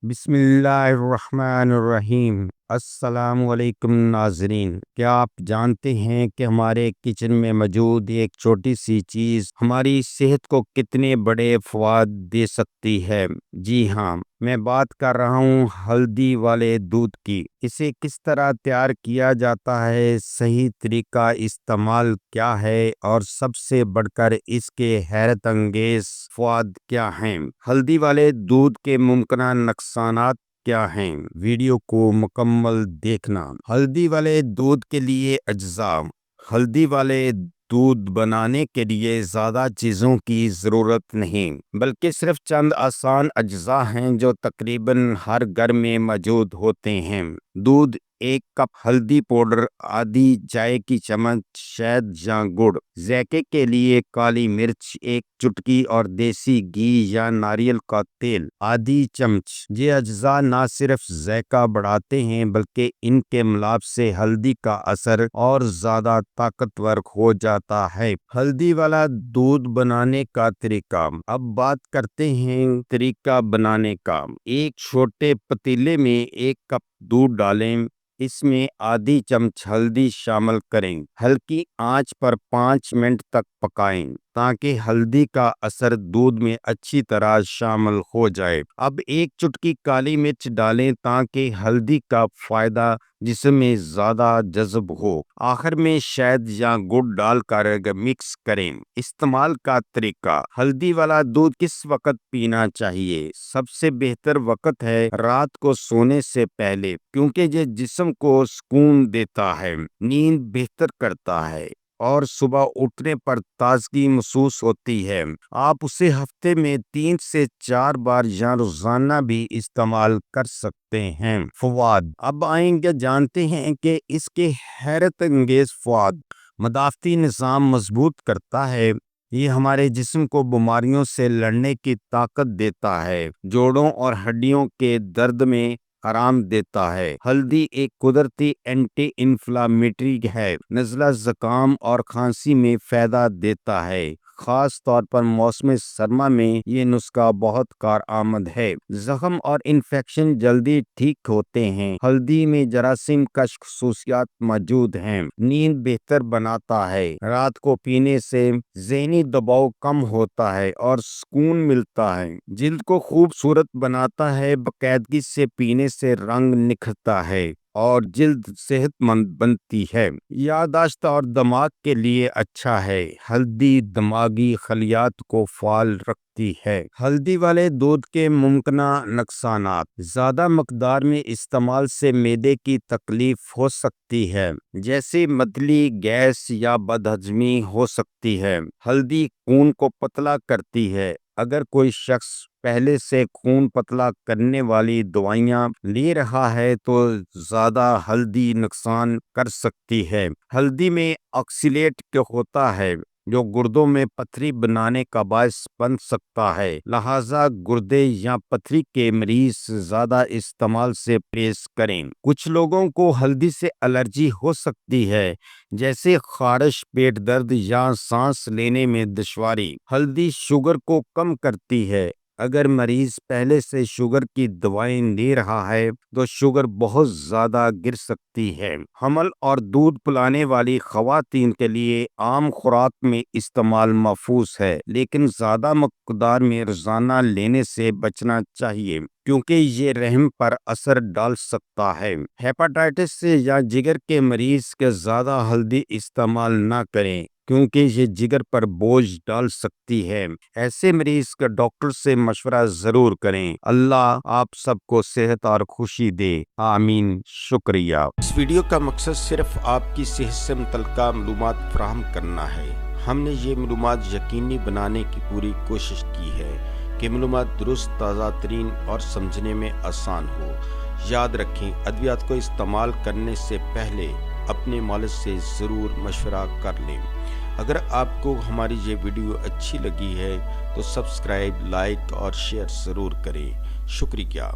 بسم اللہ الرحمن الرحیم۔ السلام علیکم ناظرین، کیا آپ جانتے ہیں کہ ہمارے کچن میں موجود ایک چھوٹی سی چیز ہماری صحت کو کتنے بڑے فوائد دے سکتی ہے؟ جی ہاں، میں بات کر رہا ہوں ہلدی والے دودھ کی۔ اسے کس طرح تیار کیا جاتا ہے، صحیح طریقہ استعمال کیا ہے، اور سب سے بڑھ کر اس کے حیرت انگیز فوائد کیا ہیں؟ ہلدی والے دودھ کے ممکنہ نقصانات کیا ہیں؟ ویڈیو کو مکمل دیکھنا۔ ہلدی والے دودھ کے لیے اجزاء۔ ہلدی والے دودھ بنانے کے لیے زیادہ چیزوں کی ضرورت نہیں، بلکہ صرف چند آسان اجزاء ہیں جو تقریباً ہر گھر میں موجود ہوتے ہیں۔ دودھ، 1 کپ ہلدی پاؤڈر، آدھی چائے کی چمچ شہد یا گڑ، ذائقے کے لیے کالی مرچ 1 چٹکی، اور دیسی گھی یا ناریل کا تیل آدھی چمچ۔ یہ اجزاء نہ صرف ذائقہ بڑھاتے ہیں بلکہ ان کے ملاپ سے ہلدی کا اثر اور زیادہ طاقتور ہو جاتا ہے۔ ہلدی والا دودھ بنانے کا طریقہ۔ اب بات کرتے ہیں طریقہ بنانے کا۔ ایک چھوٹے پتیلے میں 1 کپ دودھ ڈالیں، اس میں آدھی چمچ ہلدی شامل کریں، ہلکی آنچ پر 5 منٹ تک پکائیں تاکہ ہلدی کا اثر دودھ میں اچھی طرح شامل ہو جائے۔ اب 1 چٹکی کالی مرچ ڈالیں تاکہ ہلدی کا فائدہ جسم میں زیادہ جذب ہو۔ آخر میں شہد یا گڑ ڈال کر مکس کریں۔ استعمال کا طریقہ۔ ہلدی والا دودھ کس وقت پینا چاہیے؟ سب سے بہتر وقت ہے رات کو سونے سے پہلے، کیونکہ یہ جسم کو سکون دیتا ہے، نیند بہتر کرتا ہے اور صبح اٹھنے پر تازگی محسوس ہوتی ہے۔ آپ اسے ہفتے میں 3 سے 4 بار یا روزانہ بھی استعمال کر سکتے ہیں۔ فوائد۔ اب آئیں گے جانتے ہیں کہ اس کے حیرت انگیز فوائد۔ مدافعتی نظام مضبوط کرتا ہے۔ یہ ہمارے جسم کو بیماریوں سے لڑنے کی طاقت دیتا ہے۔ جوڑوں اور ہڈیوں کے درد میں آرام دیتا ہے۔ ہلدی ایک قدرتی اینٹی انفلامیٹری ہے، نزلہ، زکام اور کھانسی میں فائدہ دیتا ہے۔ خاص طور پر موسم سرما میں یہ نسخہ بہت کارآمد ہے۔ زخم اور انفیکشن جلدی ٹھیک ہوتے ہیں۔ ہلدی میں جراثیم کش خصوصیات موجود ہیں۔ نیند بہتر بناتا ہے۔ رات کو پینے سے ذہنی دباؤ کم ہوتا ہے اور سکون ملتا ہے۔ جلد کو خوبصورت بناتا ہے۔ باقاعدگی سے پینے سے رنگ نکھرتا ہے اور جلد صحت مند بنتی ہے۔ یادداشت اور دماغ کے لیے اچھا ہے۔ ہلدی دماغی خلیات کو فعال رکھتی ہے۔ ہلدی والے دودھ کے ممکنہ نقصانات۔ زیادہ مقدار میں استعمال سے معدے کی تکلیف ہو سکتی ہے، جیسے متلی، گیس یا بد ہضمی ہو سکتی ہے۔ ہلدی خون کو پتلا کرتی ہے۔ اگر کوئی شخص پہلے سے خون پتلا کرنے والی دوائیاں لے رہا ہے تو زیادہ ہلدی نقصان کر سکتی ہے۔ ہلدی میں آکسیلیٹ ہوتا ہے جو گردوں میں پتھری بنانے کا باعث بن سکتا ہے، لہذا گردے یا پتھری کے مریض زیادہ استعمال سے پرہیز کریں۔ کچھ لوگوں کو ہلدی سے الرجی ہو سکتی ہے، جیسے خارش، پیٹ درد یا سانس لینے میں دشواری۔ ہلدی شوگر کو کم کرتی ہے۔ اگر مریض پہلے سے شوگر کی دوائیں لے رہا ہے تو شوگر بہت زیادہ گر سکتی ہے۔ حمل اور دودھ پلانے والی خواتین کے لیے عام خوراک میں استعمال محفوظ ہے، لیکن زیادہ مقدار میں روزانہ لینے سے بچنا چاہیے کیونکہ یہ رحم پر اثر ڈال سکتا ہے۔ ہیپاٹائٹس سے یا جگر کے مریض کے زیادہ ہلدی استعمال نہ کریں کیونکہ یہ جگر پر بوجھ ڈال سکتی ہے۔ ایسے مریض کا ڈاکٹر سے مشورہ ضرور کریں۔ اللہ آپ سب کو صحت اور خوشی دے، آمین۔ شکریہ۔ اس ویڈیو کا مقصد صرف آپ کی صحت سے متعلقہ معلومات فراہم کرنا ہے۔ ہم نے یہ معلومات یقینی بنانے کی پوری کوشش کی ہے کہ معلومات درست، تازہ ترین اور سمجھنے میں آسان ہو۔ یاد رکھیں، ادویات کو استعمال کرنے سے پہلے اپنے مالج سے ضرور مشورہ کر لیں۔ اگر آپ کو ہماری یہ ویڈیو اچھی لگی ہے تو سبسکرائب، لائک اور شیئر ضرور کریں۔ شکریہ۔